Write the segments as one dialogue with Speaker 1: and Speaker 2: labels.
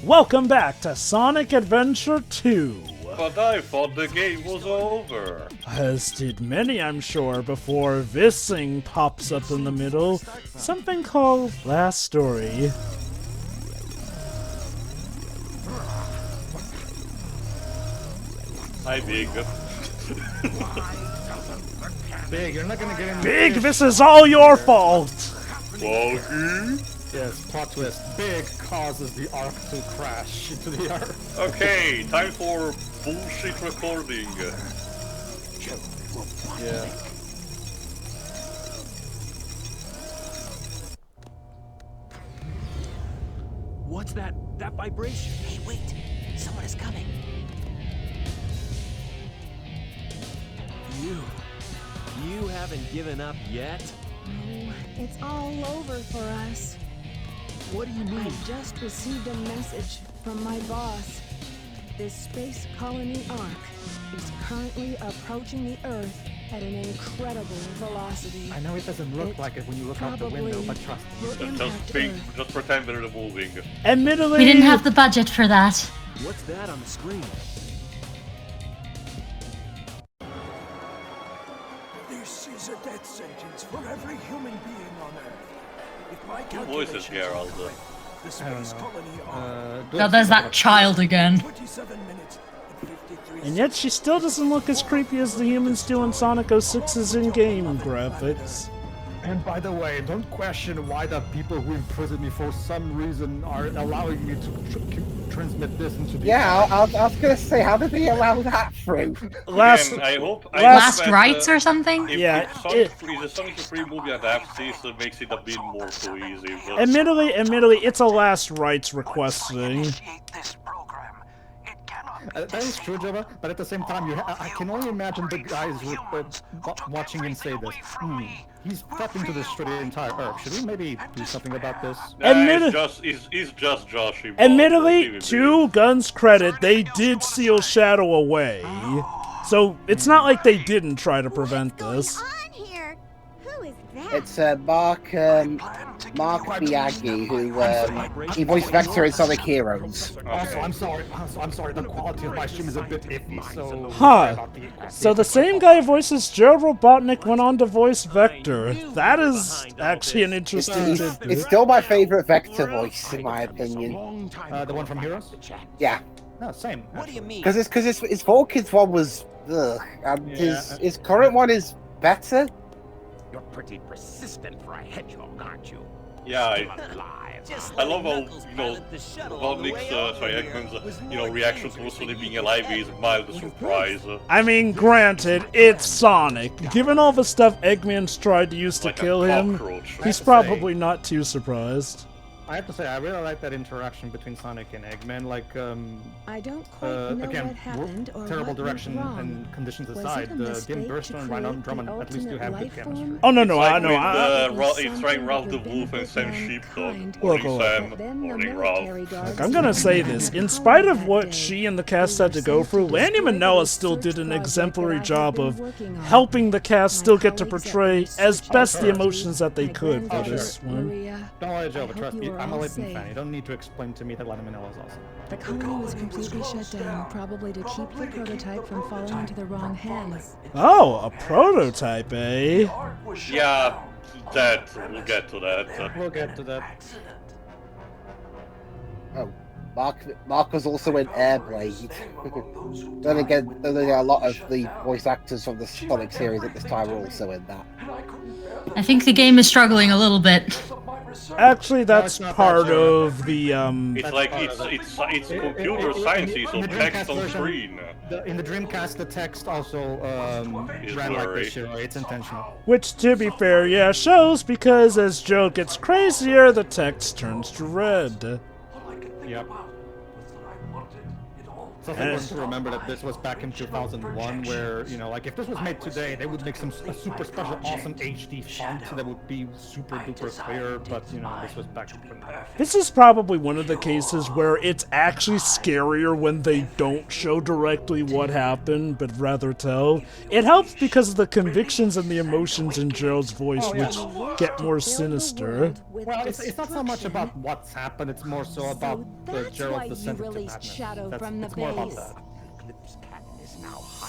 Speaker 1: Welcome back to Sonic Adventure 2.
Speaker 2: But I thought the game was over.
Speaker 1: As did many, I'm sure, before this thing pops up in the middle. Something called Last Story.
Speaker 2: Hi, Big.
Speaker 3: Big, you're not gonna get in.
Speaker 1: Big, this is all your fault!
Speaker 2: Woggy?
Speaker 3: Yes, plot twist. Big causes the Ark to crash into the Earth.
Speaker 2: Okay, time for bullshit recording.
Speaker 3: Yeah.
Speaker 4: What's that vibration?
Speaker 5: Hey, wait! Someone is coming.
Speaker 4: You haven't given up yet?
Speaker 6: No, it's all over for us.
Speaker 4: What do you mean?
Speaker 6: I just received a message from my boss. This space colony Ark is currently approaching the Earth at an incredible velocity.
Speaker 3: I know it doesn't look like it when you look out the window, but trust me.
Speaker 2: Just pretend they're moving.
Speaker 1: Admittedly,
Speaker 7: We didn't have the budget for that.
Speaker 4: What's that on the screen?
Speaker 8: This is a death sentence for every human being on Earth. If my
Speaker 2: Two voices, Gerald.
Speaker 8: the space colony Ark,
Speaker 7: Now there's that child again.
Speaker 8: 27 minutes and 53
Speaker 1: and yet she still doesn't look as creepy as the humans do in Sonic 06's in-game graphics.
Speaker 3: And by the way, don't question why the people who imprisoned me for some reason are allowing me to transmit this into the...
Speaker 9: Yeah, I was gonna say, how did they allow that through?
Speaker 1: Last,
Speaker 2: Again, I hope
Speaker 7: Last
Speaker 2: that,
Speaker 7: rites or something?
Speaker 2: If,
Speaker 1: Yeah,
Speaker 2: if the Sonic 3 movie adapts this, it makes it a bit more cohesive.
Speaker 1: admittedly, it's a last rites requesting.
Speaker 3: That is true, Jova, but at the same time, I can only imagine the guys watching him say this. He's threatening to destroy the entire Earth. Should we maybe do something about this?
Speaker 2: It's just Joshy.
Speaker 1: Admittedly, to Gun's credit, they did seal Shadow away. So it's not like they didn't try to prevent this.
Speaker 9: It's Mark Miyagi, who he voiced Vector in Sonic Heroes.
Speaker 3: Also, I'm sorry, the quality of my stream is a bit iffy, so...
Speaker 1: Huh. So the same guy who voices Gerald Robotnik went on to voice Vector. That is actually an interesting tidbit.
Speaker 9: It's still my favorite Vector voice, in my opinion.
Speaker 3: The one from Heroes?
Speaker 9: Yeah.
Speaker 3: No, same.
Speaker 5: What do you mean?
Speaker 9: Because his Volkins one was ugh, and his current one is better.
Speaker 8: You're pretty persistent for a hedgehog, aren't you?
Speaker 2: Yeah, I love how, Robotnik's, Eggman's, reaction to Sonic being alive is mild surprise.
Speaker 1: I mean, granted, it's Sonic. Given all the stuff Eggman's tried to use to
Speaker 2: Like a
Speaker 1: kill him,
Speaker 2: cockroach.
Speaker 1: he's probably not too surprised.
Speaker 3: I have to say, I really like that interaction between Sonic and Eggman, like,
Speaker 6: I don't quite know
Speaker 3: again,
Speaker 6: what happened or
Speaker 3: terrible
Speaker 6: what
Speaker 3: direction
Speaker 6: went wrong.
Speaker 3: and conditions
Speaker 6: Was it
Speaker 3: aside,
Speaker 6: a
Speaker 3: Dim
Speaker 6: mistake
Speaker 3: Burstone
Speaker 6: to
Speaker 3: and Rhino
Speaker 6: create
Speaker 3: Drummond
Speaker 6: the
Speaker 3: at least do
Speaker 6: alternate
Speaker 3: have good
Speaker 6: life
Speaker 3: chemistry.
Speaker 6: form?
Speaker 1: Oh, no, I
Speaker 2: Like
Speaker 1: know.
Speaker 2: with, it's like Ralph the Wolf and Sam Sheepdog. Morning Sam,
Speaker 6: But then the
Speaker 2: morning
Speaker 6: military
Speaker 2: Ralph.
Speaker 6: guards
Speaker 1: Look, I'm gonna say this. In spite of what she and the cast had to go through, Lanny Minoa still did an exemplary job of helping the cast still get to portray as best the emotions that they could for this one.
Speaker 3: Don't worry, Joe, but trust me, I'm a Leighton fan. You don't need to explain to me that Lennon Manila is awesome.
Speaker 6: The colony was completely shut down, probably to keep the prototype from falling into the wrong hands.
Speaker 1: Oh, a prototype, eh?
Speaker 2: Yeah, we'll get to that.
Speaker 3: We'll get to that.
Speaker 9: Oh, Mark was also in Airblade. Then again, a lot of the voice actors from the Sonic series at this time were also in that.
Speaker 7: I think the game is struggling a little bit.
Speaker 1: Actually, that's part of the,
Speaker 2: It's like, it's computer science, so text on screen.
Speaker 3: In the Dreamcast, the text also ran like this shit. It's intentional.
Speaker 1: Which, to be fair, yeah, shows because as Joe gets crazier, the text turns to red.
Speaker 3: Yep. It's also important to remember that this was back in 2001, where, you know, like if this was made today, they would make a super special, awesome HD font that would be super duper clear, but, you know, this was back in 2001.
Speaker 1: This is probably one of the cases where it's actually scarier when they don't show directly what happened, but rather tell. It helps because of the convictions and the emotions in Gerald's voice, which get more sinister.
Speaker 3: Well, it's not so much about what's happened, it's more so about Gerald's descent into madness. It's more about that.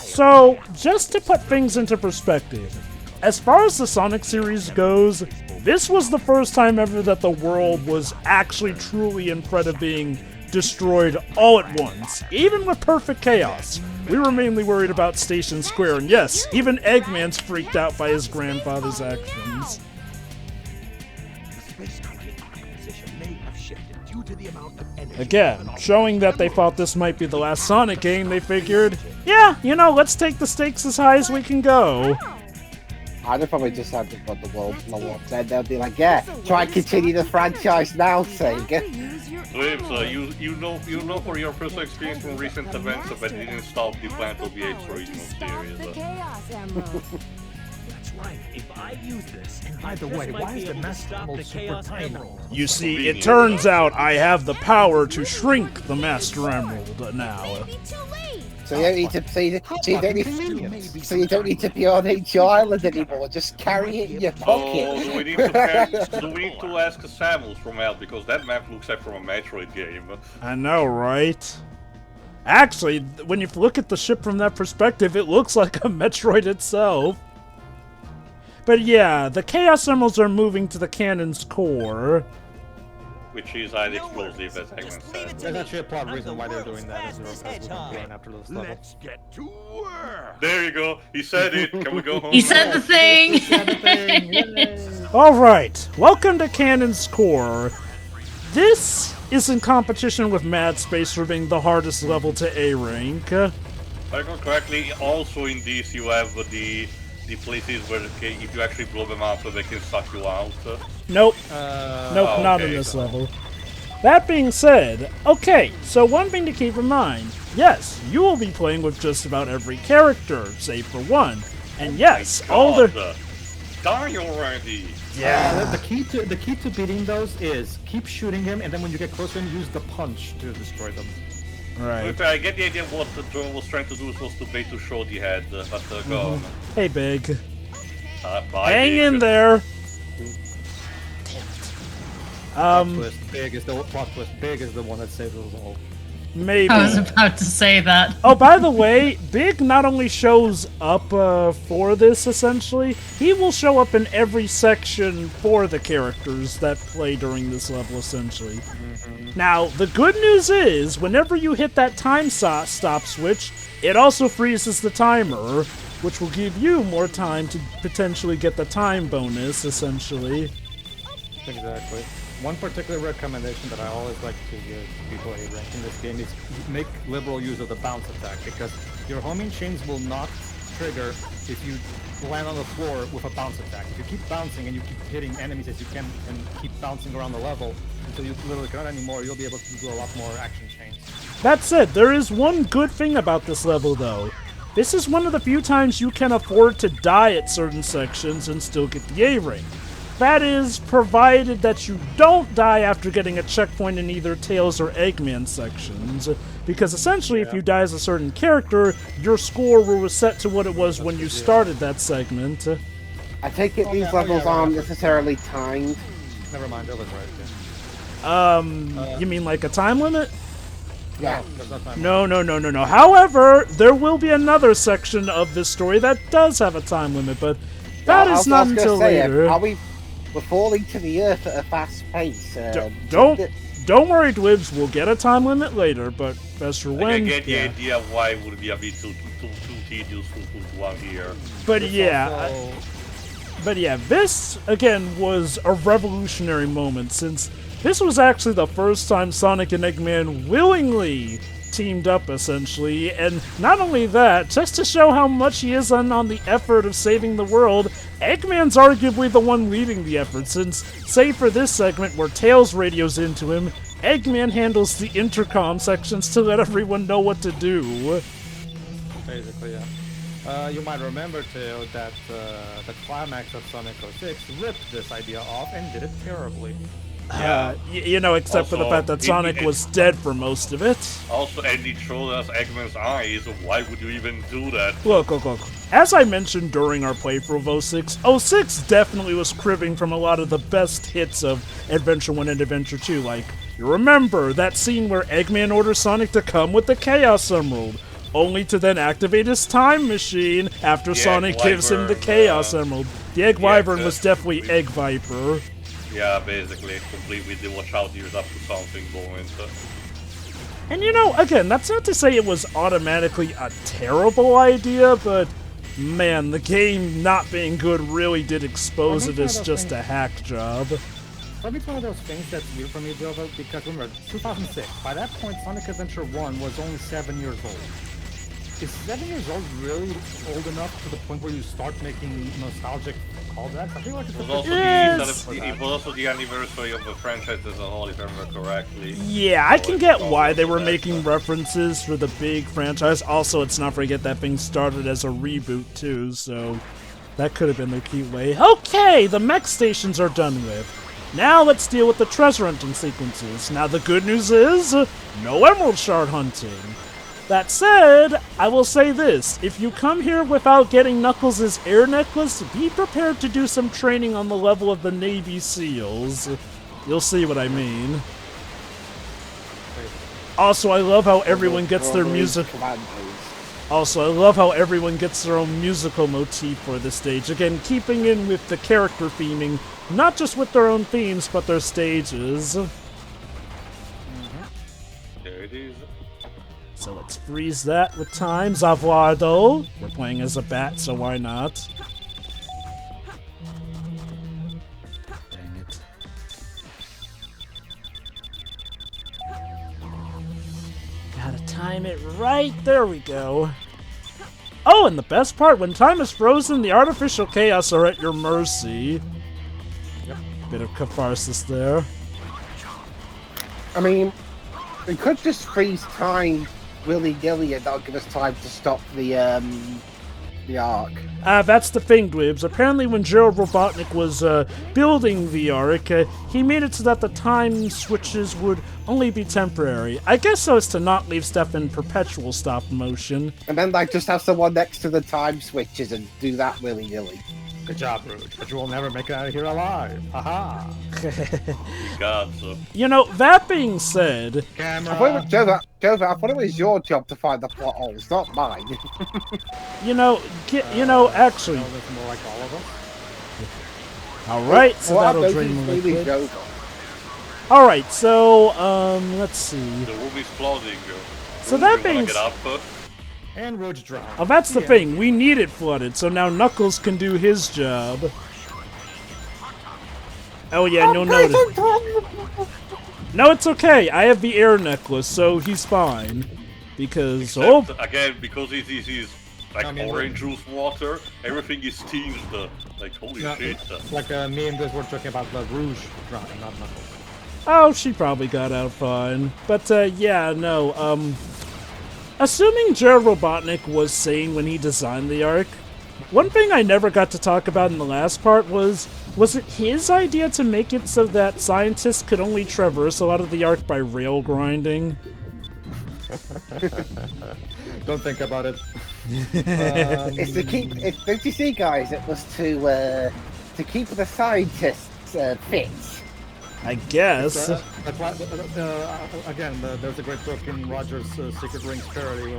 Speaker 1: So, just to put things into perspective, as far as the Sonic series goes, this was the first time ever that the world was actually truly in threat of being destroyed all at once, even with perfect chaos. We were mainly worried about Station Square, and yes, even Eggman's freaked out by his grandfather's actions. Again, showing that they thought this might be the last Sonic game, they figured, yeah, you know, let's take the stakes as high as we can go.
Speaker 9: I'd probably just had to put the world blow up. Then they'll be like, yeah, try and continue the franchise now, Sega.
Speaker 2: Swims, you know for your personal experience from recent events that it didn't stop the plan to be a original series.
Speaker 4: Right, if I use this,
Speaker 3: And by the way, why is the Master Emerald super tiny?
Speaker 1: You see, it turns out I have the power to shrink the Master Emerald now.
Speaker 9: So you don't need to so you don't need to be on H Island anymore. Just carry it in your pocket.
Speaker 2: Oh, we need to ask Samus from Al because that map looks like from a Metroid game.
Speaker 1: I know, right? Actually, when you look at the ship from that perspective, it looks like a Metroid itself. But yeah, the Chaos Emeralds are moving to the cannon's core.
Speaker 2: Which is highly explosive, as Eggman said.
Speaker 3: There's actually a plot reason why they're doing that, as we're going after this level.
Speaker 4: let's get to work.
Speaker 2: There you go. He said it. Can we go home?
Speaker 7: He said the thing!
Speaker 1: Alright, welcome to Cannon's Core. This is in competition with Mad Space for being the hardest level to A rank.
Speaker 2: If I recall correctly, also in this you have the places where if you actually blow them up, they can suck you out.
Speaker 1: Nope. Nope,
Speaker 2: oh,
Speaker 1: not
Speaker 2: okay,
Speaker 1: in this
Speaker 2: so-
Speaker 1: level. That being said, okay, so one thing to keep in mind, yes, you will be playing with just about every character, save for one. And yes, all the...
Speaker 2: Die already!
Speaker 3: The key to beating those is keep shooting him, and then when you get closer, use the punch to destroy them.
Speaker 1: Right.
Speaker 2: If I get the idea of what the drone was trying to do was to show the head, but go on.
Speaker 1: Hey, Big.
Speaker 2: Bye,
Speaker 1: Hang
Speaker 2: Big.
Speaker 1: in there.
Speaker 3: Plot twist, Big is the one that saves us all.
Speaker 1: Maybe.
Speaker 7: I was about to say that.
Speaker 1: Oh, by the way, Big not only shows up for this, essentially, he will show up in every section for the characters that play during this level, essentially. Now, the good news is, whenever you hit that time stop switch, it also freezes the timer, which will give you more time to potentially get the time bonus, essentially.
Speaker 3: Exactly. One particular recommendation that I always like to give people A rank in this game is make liberal use of the bounce attack, because your homing chains will not trigger if you land on the floor with a bounce attack. If you keep bouncing and you keep hitting enemies as you can and keep bouncing around the level until you literally cannot anymore, you'll be able to do a lot more action chains.
Speaker 1: That said, there is one good thing about this level, though. This is one of the few times you can afford to die at certain sections and still get the A rank. That is, provided that you don't die after getting a checkpoint in either Tails or Eggman sections, because essentially if you die as a certain character, your score will reset to what it was when you started that segment.
Speaker 9: I take it these levels aren't necessarily timed.
Speaker 3: Never mind, that was right.
Speaker 1: You mean like a time limit?
Speaker 9: Yeah.
Speaker 3: There's no time.
Speaker 1: No. However, there will be another section of this story that does have a time limit, but that is not until later.
Speaker 9: We're falling to the earth at a fast pace.
Speaker 1: Don't worry, Dwibs. We'll get a time limit later, but as for when,
Speaker 2: I get the idea why it would be a bit too tedious to put one here.
Speaker 1: But yeah, this again was a revolutionary moment, since this was actually the first time Sonic and Eggman willingly teamed up, essentially, and not only that, just to show how much he is on the effort of saving the world, Eggman's arguably the one leading the effort, since, save for this segment where Tails radios into him, Eggman handles the intercom sections to let everyone know what to do.
Speaker 3: Basically, yeah. You might remember, too, that the climax of Sonic 06 ripped this idea off and did it terribly.
Speaker 1: You know, except for the
Speaker 2: Also,
Speaker 1: fact that Sonic was dead for most of it.
Speaker 2: Also, Andy showed us Eggman's eyes, so why would you even do that?
Speaker 1: Look. As I mentioned during our playthrough of 06, 06 definitely was cribbing from a lot of the best hits of Adventure 1 and Adventure 2. Like, you remember that scene where Eggman orders Sonic to come with the Chaos Emerald, only to then activate his time machine after Sonic gives him the Chaos Emerald. The Egg Wyvern was definitely Egg Viper.
Speaker 2: Yeah, basically, completely did watch out he was up to something going to.
Speaker 1: And you know, again, that's not to say it was automatically a terrible idea, but man, the game not being good really did expose it as just a hack job.
Speaker 3: For me, it's one of those things that's weird for me, Jova, because remember, 2006, by that point, Sonic Adventure 1 was only 7 years old. Is 7 years old really old enough to the point where you start making nostalgic callbacks? I feel like it's
Speaker 2: It was also the anniversary of the franchise as a whole, if I remember correctly.
Speaker 1: Yeah, I can get why they were making references for the big franchise. Also, let's not forget that thing started as a reboot, too, so that could have been their key way. Okay, the mech stations are done with. Now let's deal with the treasure hunting sequences. Now the good news is, no emerald shard hunting. That said, I will say this, if you come here without getting Knuckles' air necklace, be prepared to do some training on the level of the Navy SEALs. You'll see what I mean. Also, I love how everyone gets their music. Also, I love how everyone gets their own musical motif for this stage. Again, keeping in with the character theming, not just with their own themes, but their stages.
Speaker 2: There it is.
Speaker 1: So let's freeze that with time. Zavuardo. We're playing as a bat, so why not? Dang it. Gotta time it right. There we go. Oh, and the best part, when time is frozen, the artificial chaos are at your mercy. Yep. Bit of catharsis there.
Speaker 9: I mean, we could just freeze time willy-nilly and that'll give us time to stop the arc.
Speaker 1: That's the thing, Dwibs. Apparently when Gerald Robotnik was building the arc, he made it so that the time switches would only be temporary. I guess so as to not leave stuff in perpetual stop motion.
Speaker 9: And then like just have someone next to the time switches and do that willy-nilly.
Speaker 3: Good job, Rouge, but you will never make it out of here alive. Haha.
Speaker 2: God, so.
Speaker 1: You know, that being said...
Speaker 3: Camera.
Speaker 9: I thought Jova, I thought it was your job to find the plot holes, not mine.
Speaker 1: actually...
Speaker 3: That's more like all of us.
Speaker 1: Alright, so that'll drain the liquid. Alright, so, let's see.
Speaker 2: The room is flooding.
Speaker 1: So that being...
Speaker 2: Get up,
Speaker 3: And Rouge drowned.
Speaker 1: Oh, that's the thing. We need it flooded, so now Knuckles can do his job. Oh yeah, you'll notice. No, it's okay. I have the air necklace, so he's fine. Because
Speaker 2: again, because he's like orange juice water, everything is tinged. Like holy shit.
Speaker 3: Like me and Liz were talking about the Rouge drowning, not Knuckles.
Speaker 1: Oh, she probably got out fine. But yeah, no. Assuming Gerald Robotnik was sane when he designed the arc, one thing I never got to talk about in the last part was it his idea to make it so that scientists could only traverse a lot of the arc by rail grinding?
Speaker 3: Don't think about it.
Speaker 9: It's to keep. Don't you see, guys? It was to keep the scientists fit.
Speaker 1: I guess.
Speaker 3: That's why, again, there's a great book in Roger's Secret Rings parody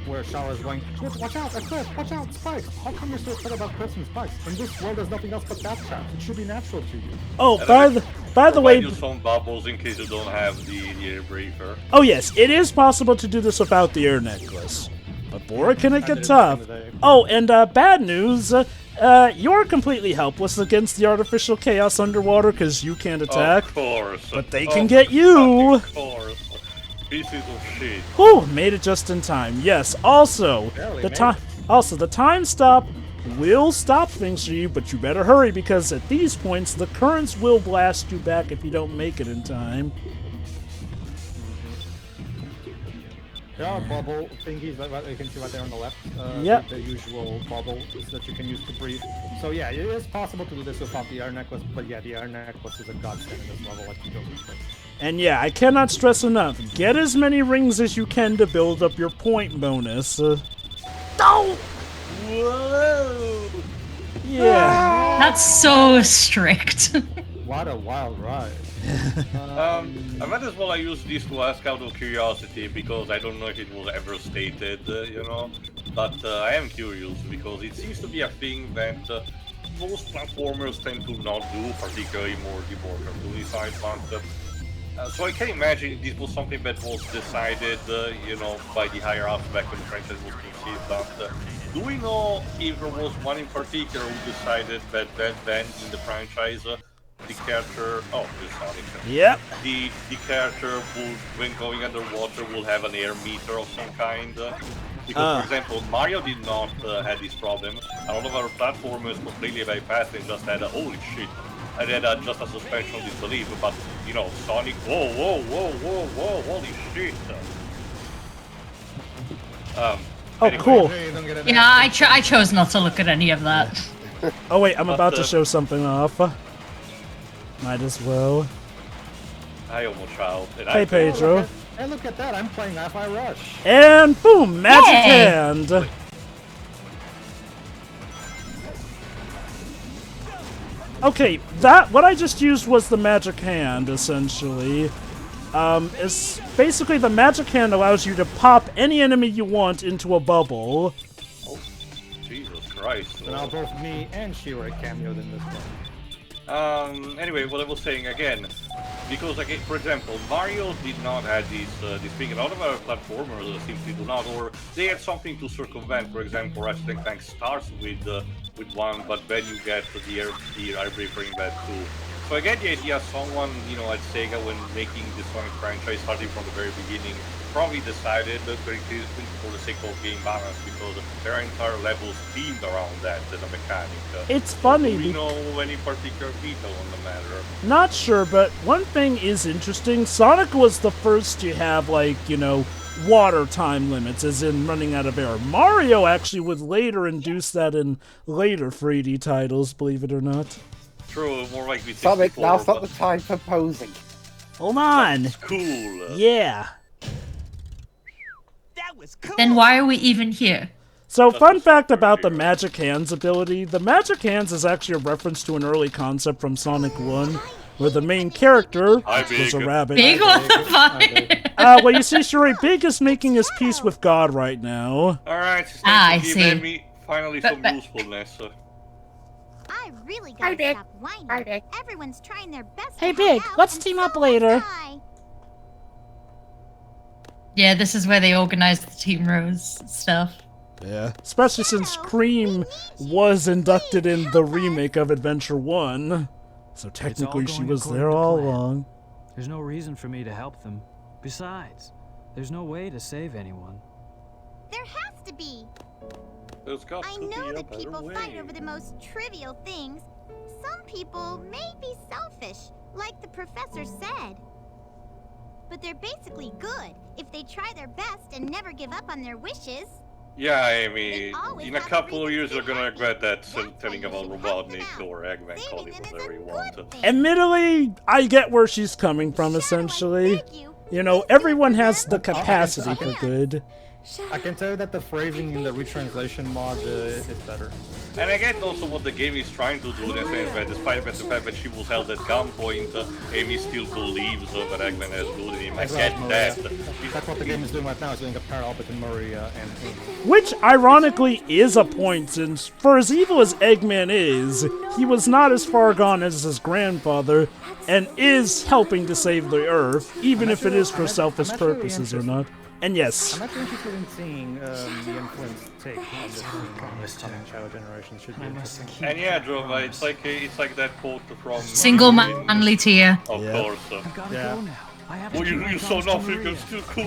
Speaker 3: where Shaw is going, watch out, a cliff, watch out, spikes. How come you're so upset about cliffs and spikes? In this world, there's nothing else but bat traps. It should be natural to you.
Speaker 1: Oh, by the way...
Speaker 2: Use some bubbles in case you don't have the air breather.
Speaker 1: Oh yes, it is possible to do this without the air necklace. But boy, can it get tough. Oh, and bad news... you're completely helpless against the artificial chaos underwater because you can't attack.
Speaker 2: Of course.
Speaker 1: But they can get you.
Speaker 2: Of course. Pieces of shit.
Speaker 1: Whew, made it just in time. Yes, also, the time stop will stop things for you, but you better hurry because at these points, the currents will blast you back if you don't make it in time.
Speaker 3: There are bubble thingies that you can see right there on the left.
Speaker 1: Yep.
Speaker 3: The usual bubbles that you can use to breathe. So yeah, it is possible to do this without the air necklace, but yeah, the air necklace is a godsend in this level, like you don't expect.
Speaker 1: And yeah, I cannot stress enough, get as many rings as you can to build up your point bonus. Don't!
Speaker 2: Whoa!
Speaker 1: Yeah.
Speaker 7: That's so strict.
Speaker 3: What a wild ride.
Speaker 2: I might as well use this to ask out of curiosity, because I don't know if it was ever stated, you know, but I am curious, because it seems to be a thing that most platformers tend to not do, particularly the more cartoony side, but so I can imagine this was something that was decided, you know, by the higher ups back when the franchise was conceived, but do we know if there was one in particular who decided that then in the franchise, the character, there's Sonic.
Speaker 1: Yep.
Speaker 2: The character will, when going underwater, will have an air meter of some kind. Because, for example, Mario did not have this problem. A lot of our platformers completely bypassed and just had a holy shit. And then just a suspension of disbelief. But you know, Sonic, whoa, holy shit. Anyway.
Speaker 1: Cool.
Speaker 7: Yeah, I chose not to look at any of that.
Speaker 1: Oh wait, I'm about to show something off. Might as well.
Speaker 2: I almost child.
Speaker 1: Hey, Pedro.
Speaker 3: Hey, look at that! I'm playing Hi-Fi Rush.
Speaker 1: And boom, magic
Speaker 7: Yay.
Speaker 1: hand. Okay, what I just used was the magic hand, essentially. It's basically the magic hand allows you to pop any enemy you want into a bubble.
Speaker 2: Oh, Jesus Christ.
Speaker 3: So now both me and Shira cameoed in this one.
Speaker 2: Anyway, what I was saying again, because again, for example, Mario did not have this thing. A lot of our platformers simply do not, or they had something to circumvent. For example, Ratchet & Clank starts with one, but then you get the air breathing that too. So I get the idea someone, you know, at Sega when making the Sonic franchise, starting from the very beginning, probably decided that for the sake of game balance, because there are entire levels themed around that as a mechanic.
Speaker 1: It's funny.
Speaker 2: Do we know any particular detail on the matter?
Speaker 1: Not sure, but one thing is interesting. Sonic was the first to have, like, you know, water time limits, as in running out of air. Mario actually would later induce that in later 3D titles, believe it or not.
Speaker 2: True, more like
Speaker 9: Sonic, now's not the time for posing.
Speaker 1: Hold on.
Speaker 2: That's cool.
Speaker 1: Yeah.
Speaker 5: That was cool.
Speaker 7: Then why are we even here?
Speaker 1: So, fun fact about the Magic Hands ability. The Magic Hands is actually a reference to an early concept from Sonic 1, where the main character was a rabbit.
Speaker 7: Big, what the fuck?
Speaker 1: Well, you see, Shuri, Big is making his peace with God right now.
Speaker 2: Alright,
Speaker 7: I
Speaker 2: give
Speaker 7: see.
Speaker 2: me finally some usefulness.
Speaker 10: I really gotta stop whining. Everyone's trying their best.
Speaker 1: Hey,
Speaker 10: to
Speaker 1: Big,
Speaker 10: help out,
Speaker 1: let's
Speaker 10: and
Speaker 1: team
Speaker 10: so
Speaker 1: up later.
Speaker 10: must I.
Speaker 7: Yeah, this is where they organize the Team Rose stuff.
Speaker 1: Yeah. Especially since Cream was inducted in the remake of Adventure 1. So technically she was there all along.
Speaker 11: There's no reason for me to help them. Besides, there's no way to save anyone.
Speaker 10: There has to be.
Speaker 2: There's got
Speaker 10: I
Speaker 2: to
Speaker 10: know
Speaker 2: be a
Speaker 10: that
Speaker 2: better
Speaker 10: people
Speaker 2: way.
Speaker 10: fight over the most trivial things. Some people may be selfish, like the professor said. But they're basically good if they try their best and never give up on their wishes.
Speaker 2: Yeah, I mean,
Speaker 10: always
Speaker 2: in a
Speaker 10: have
Speaker 2: couple of
Speaker 10: reason
Speaker 2: years
Speaker 10: to
Speaker 2: you're
Speaker 10: be
Speaker 2: gonna
Speaker 10: happy.
Speaker 2: regret that
Speaker 10: That's
Speaker 2: telling
Speaker 10: why you
Speaker 2: about
Speaker 10: should help
Speaker 2: Robotnik
Speaker 10: them
Speaker 2: or
Speaker 10: out.
Speaker 2: Eggman, call
Speaker 10: Saving
Speaker 2: it
Speaker 10: them is
Speaker 2: whatever
Speaker 10: a
Speaker 2: you
Speaker 10: good
Speaker 2: want.
Speaker 10: thing.
Speaker 1: Admittedly, I get where she's coming from, essentially. You know, everyone has the capacity for good.
Speaker 3: I can tell you that the phrasing in the retranslation mod is better.
Speaker 2: And I get also what the game is trying to do in the sense that despite the fact that she was held at gunpoint, Amy still believes that Eggman has good in him. I get that.
Speaker 3: That's what the game is doing right now, is doing a parallel between Murray and Amy.
Speaker 1: Which, ironically, is a point, since for as evil as Eggman is, he was not as far gone as his grandfather, and is helping to save the Earth, even if it is for selfish purposes or not. And yes.
Speaker 3: I'm actually interested in seeing the influence take on this coming Shadow Generation. Should be interesting.
Speaker 2: And yeah, Jova, it's like that quote from
Speaker 7: Single manly tear.
Speaker 2: Of course.
Speaker 11: I've gotta
Speaker 3: Yeah.
Speaker 11: go now. I have
Speaker 2: Well, you saw nothing, you're still cool.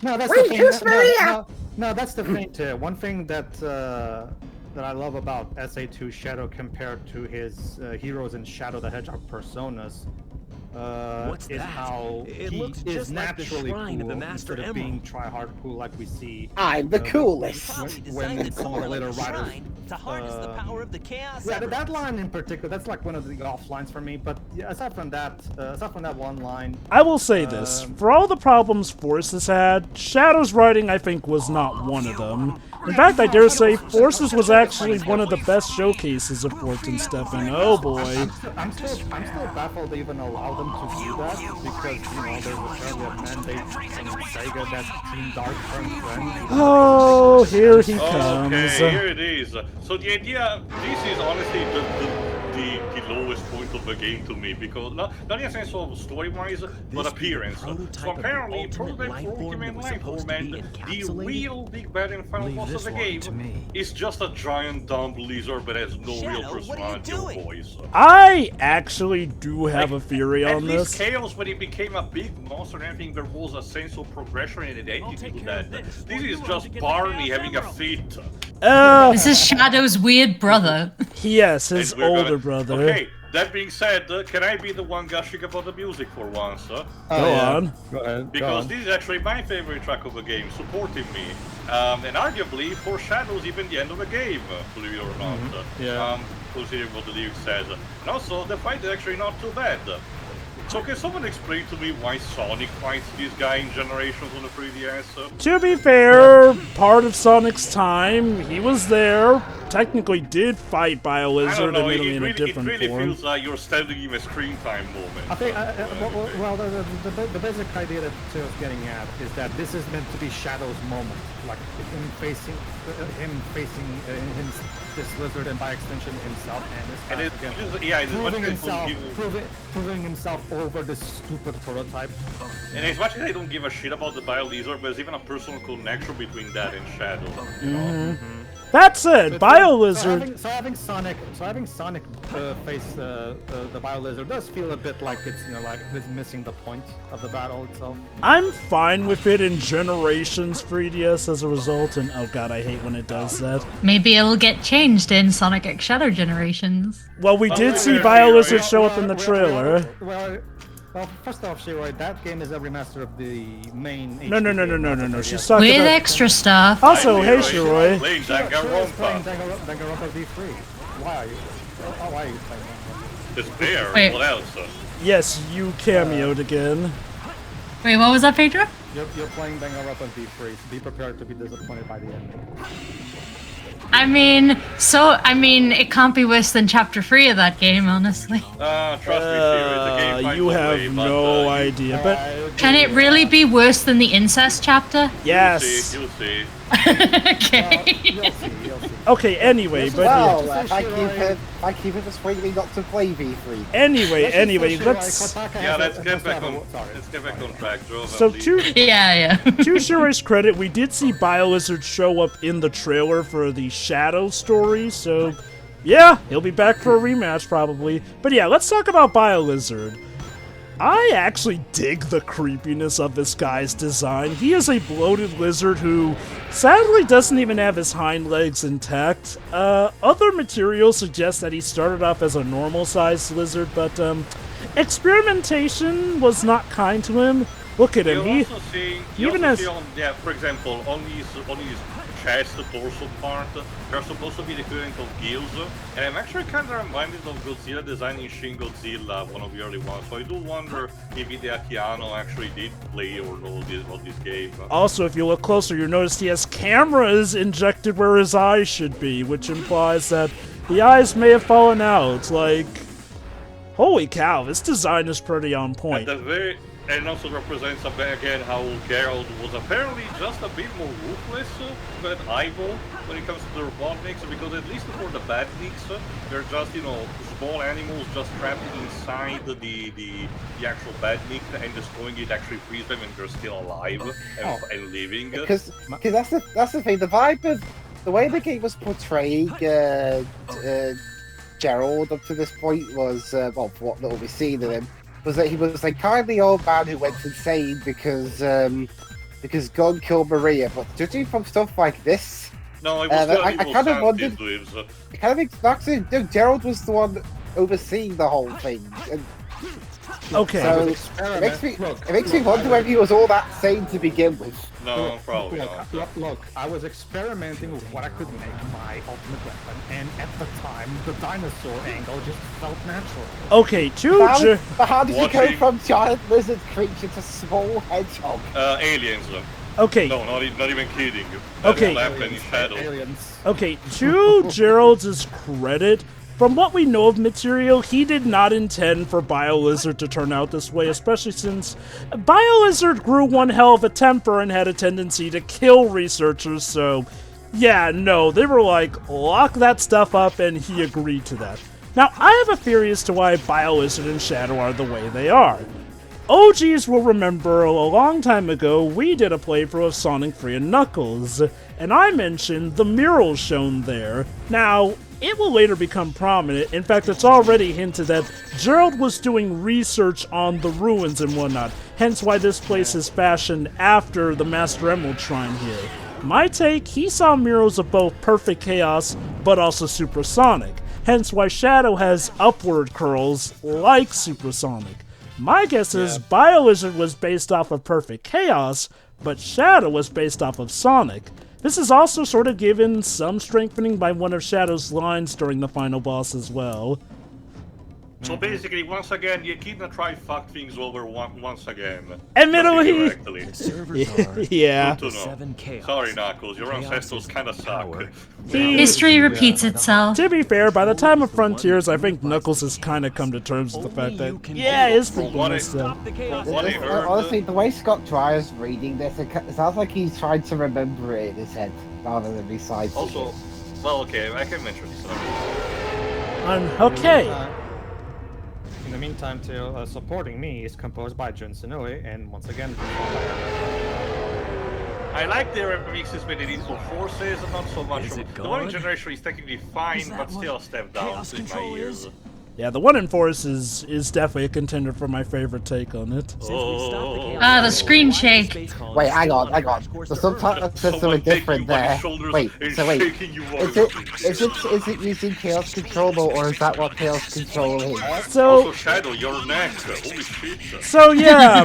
Speaker 3: No, that's the thing. No, that's the thing too. One thing that that I love about SA2 Shadow compared to his Heroes in Shadow the Hedgehog personas
Speaker 4: What's
Speaker 3: is
Speaker 4: that?
Speaker 3: how
Speaker 4: It
Speaker 3: he
Speaker 4: looks
Speaker 3: is
Speaker 4: just like the
Speaker 3: naturally
Speaker 4: shrine of
Speaker 3: cool
Speaker 4: the Master
Speaker 3: instead of
Speaker 4: Emerald.
Speaker 3: being try-hard cool like we see.
Speaker 9: I'm the coolest.
Speaker 4: Probably
Speaker 3: When
Speaker 4: designed the
Speaker 3: some of the
Speaker 4: core
Speaker 3: later
Speaker 4: like a
Speaker 3: writers,
Speaker 4: shrine to harness the power of the Chaos
Speaker 3: Yeah, that
Speaker 4: Emeralds.
Speaker 3: line in particular, that's like one of the off lines for me. But yeah, aside from that one line,
Speaker 1: I will say this, for all the problems Forces had, Shadow's writing I think was not one of them. In fact, I dare say Forces was actually one of the best showcases of Fortin Stefan. Oh boy.
Speaker 3: I'm still baffled they even allow them to do that because there's apparently a mandate from Sega that Team Dark turn friends.
Speaker 1: Oh, here he comes.
Speaker 2: Okay, here it is. So the idea, this is honestly the lowest point of the game to me, because not in a sense of story-wise, but appearance. So apparently, Prototype for Ultimate Lifeform and the real big bad and final boss of the game is just a giant dumb lizard that has no real personality or voice.
Speaker 1: I actually do have a theory on
Speaker 2: At
Speaker 1: this.
Speaker 2: least Chaos, when it became a big monster and everything, there was a sense of progression and identity to that. This is just Barney having a fit.
Speaker 7: This is Shadow's weird brother.
Speaker 1: Yes, his
Speaker 2: And we're
Speaker 1: older
Speaker 2: gonna-
Speaker 1: brother.
Speaker 2: Okay, that being said, can I be the one gushing about the music for once?
Speaker 1: Go on.
Speaker 3: Go ahead.
Speaker 2: Because this is actually my favorite track of the game, supporting me. And arguably foreshadows even the end of the game, believe it or not.
Speaker 3: Yeah.
Speaker 2: Considering what the lyrics says. And also, the fight is actually not too bad. So can someone explain to me why Sonic fights this guy in Generations on the 3DS?
Speaker 1: To be fair, part of Sonic's time, he was there, technically did fight
Speaker 2: I don't
Speaker 1: BioLizard,
Speaker 2: know,
Speaker 1: admittedly in a
Speaker 2: it
Speaker 1: different
Speaker 2: really
Speaker 1: form.
Speaker 2: feels like you're standing in a screen time moment.
Speaker 3: I think, well, the basic idea that Tails getting at is that this is meant to be Shadow's moment, like him facing this lizard and by extension himself and his proving himself over this stupid prototype.
Speaker 2: And as much as I don't give a shit about the BioLizard, there's even a personal connection between that and Shadow. You know?
Speaker 1: That said, BioLizard...
Speaker 3: So having Sonic face the BioLizard does feel a bit like it's like it's missing the point of the battle itself.
Speaker 1: I'm fine with it in Generations 3DS as a result, and oh god, I hate when it does that.
Speaker 7: Maybe it'll get changed in Sonic X Shadow Generations.
Speaker 1: Well, we did see BioLizard show up in the trailer.
Speaker 3: Well, first off, Shiroi, that game is a remaster of the main.
Speaker 1: No. She's talking
Speaker 7: With
Speaker 1: about
Speaker 7: extra stuff.
Speaker 1: Also, hey, Shiroi.
Speaker 2: Playing
Speaker 3: Danganronpa.
Speaker 2: Danganronpa.
Speaker 3: Danganronpa V3. Why are you playing that?
Speaker 2: It's there.
Speaker 7: Wait.
Speaker 2: What else?
Speaker 1: Yes, you cameoed again.
Speaker 7: Wait, what was that, Pedro?
Speaker 3: You're playing Danganronpa V3, so be prepared to be disappointed by the end.
Speaker 7: I mean, it can't be worse than Chapter 3 of that game, honestly.
Speaker 2: Trust me, the game finds
Speaker 1: You
Speaker 2: a
Speaker 1: have
Speaker 2: way, but,
Speaker 1: no idea, but
Speaker 7: Can it really be worse than the incest chapter?
Speaker 1: yes.
Speaker 2: You'll see.
Speaker 7: Okay.
Speaker 3: You'll see.
Speaker 1: Okay, anyway, but
Speaker 9: Well,
Speaker 1: yeah.
Speaker 9: I keep it persuading me not to play V3.
Speaker 1: Anyway, let's...
Speaker 2: Yeah, let's get back on track, Jova.
Speaker 1: So
Speaker 2: please.
Speaker 1: to Shiroi's credit, we did see BioLizard show up in the trailer for the Shadow story, so yeah, he'll be back for a rematch probably. But yeah, let's talk about BioLizard. I actually dig the creepiness of this guy's design. He is a bloated lizard who sadly doesn't even have his hind legs intact. Other materials suggest that he started off as a normal-sized lizard, but experimentation was not kind to him. Look at him.
Speaker 2: You also see
Speaker 1: has...
Speaker 2: for example, on his chest, the torso part, they're supposed to be the equivalent of gills, and I'm actually kind of reminded of Godzilla designing Shin Godzilla, one of the early ones, so I do wonder if Hideaki Anno actually did play or know this game.
Speaker 1: Also, if you look closer, you'll notice he has cameras injected where his eyes should be, which implies that the eyes may have fallen out. Like, holy cow, this design is pretty on point.
Speaker 2: And also represents again how Geralt was apparently just a bit more ruthless than Ivo when it comes to the Robotniks, because at least for the Badniks, they're just, small animals just trapped inside the actual Badnik, and destroying it actually frees them and they're still alive and living.
Speaker 9: Because that's the thing, the vibe of the way the game was portraying Gerald up to this point was, well, what little we've seen of him, was that he was a kindly old man who went insane because God killed Maria. But judging from stuff like this,
Speaker 2: no, it was
Speaker 9: I kind of wondered. I kind of think Gerald was the one overseeing the whole thing. And
Speaker 1: Okay.
Speaker 9: So it makes me wonder whether he was all that sane to begin with.
Speaker 2: No, probably not.
Speaker 3: Look, I was experimenting with what I could make my ultimate weapon, and at the time, the dinosaur angle just felt natural.
Speaker 1: Okay,
Speaker 9: But how did you go from giant lizard creature to small hedgehog?
Speaker 2: Aliens.
Speaker 1: Okay.
Speaker 2: No, not even kidding.
Speaker 1: Okay.
Speaker 3: Aliens.
Speaker 1: Okay, to Gerald's credit, from what we know of Material, he did not intend for BioLizard to turn out this way, especially since BioLizard grew one hell of a temper and had a tendency to kill researchers, so yeah, no, they were like, lock that stuff up, and he agreed to that. Now, I have a theory as to why BioLizard and Shadow are the way they are. OGs will remember a long time ago we did a playthrough of Sonic 3 and Knuckles, and I mentioned the murals shown there. Now, it will later become prominent. In fact, it's already hinted that Gerald was doing research on the ruins and whatnot, hence why this place is fashioned after the Master Emerald Shrine here. My take, he saw murals of both Perfect Chaos, but also Supersonic, hence why Shadow has upward curls like Supersonic. My guess is BioLizard was based off of Perfect Chaos, but Shadow was based off of Sonic. This is also sort of given some strengthening by one of Shadow's lines during the final boss as well.
Speaker 2: So basically, once again, you kinda try fuck things over once again.
Speaker 1: Admittedly, yeah.
Speaker 2: Good to know. Sorry, Knuckles, your ancestors kinda suck.
Speaker 7: History repeats itself.
Speaker 1: To be fair, by the time of Frontiers, I think Knuckles has kind of come to terms with the fact that, yeah, his people messed up.
Speaker 9: Honestly, the way Scott Dryer's reading this, it sounds like he's trying to remember it in his head, rather than recite it.
Speaker 2: Also, well, okay, I can mention this.
Speaker 1: Okay.
Speaker 3: In the meantime, supporting me is composed by Jun Senoi, and once again,
Speaker 2: I like the remixes when it is for forces, and not so much. The one generation is technically fine, but still a step down in my ears.
Speaker 1: Yeah, the one in Force is definitely a contender for my favorite take on it.
Speaker 7: The screen shake.
Speaker 9: Wait, hang on. The subtitle says something different there. Wait, is it using Chaos Control, or is that what Chaos Control is?
Speaker 2: Also, Shadow, your neck. Holy shit.
Speaker 1: So yeah.
Speaker 3: I